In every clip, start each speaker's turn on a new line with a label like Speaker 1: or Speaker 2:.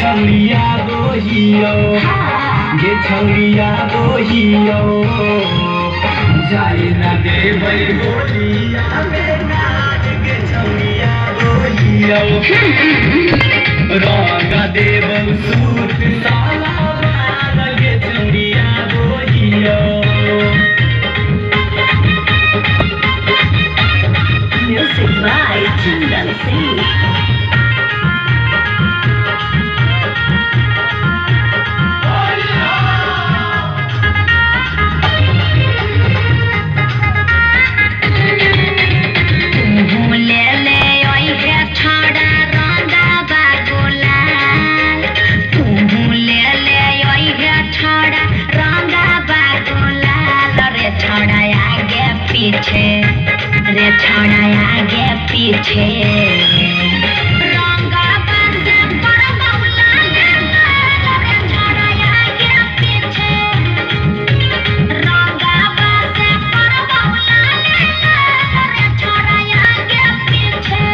Speaker 1: छौरिया गोहियो गे छौरिया गोहियो जाए ना देबै गोलिया में नाच गे छौरिया गोहियो रंग देबौ सूट साला गे छौरिया गोहियो।
Speaker 2: Music by Chindan Singh. रे छोड़ा आगे पीछे रंगा बंदे पर बाउला रे छोड़ा आगे पीछे रंगा बंदे पर बाउला रे छोड़ा आगे पीछे।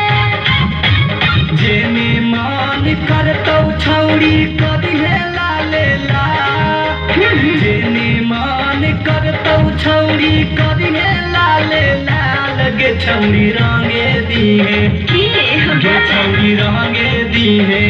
Speaker 1: जेने मान करतौ छौरी कदिहे लालेला जेने मान करतौ छौरी कदिहे लालेला गे छौरी रंगे दिहे गे छौरी रंगे दिहे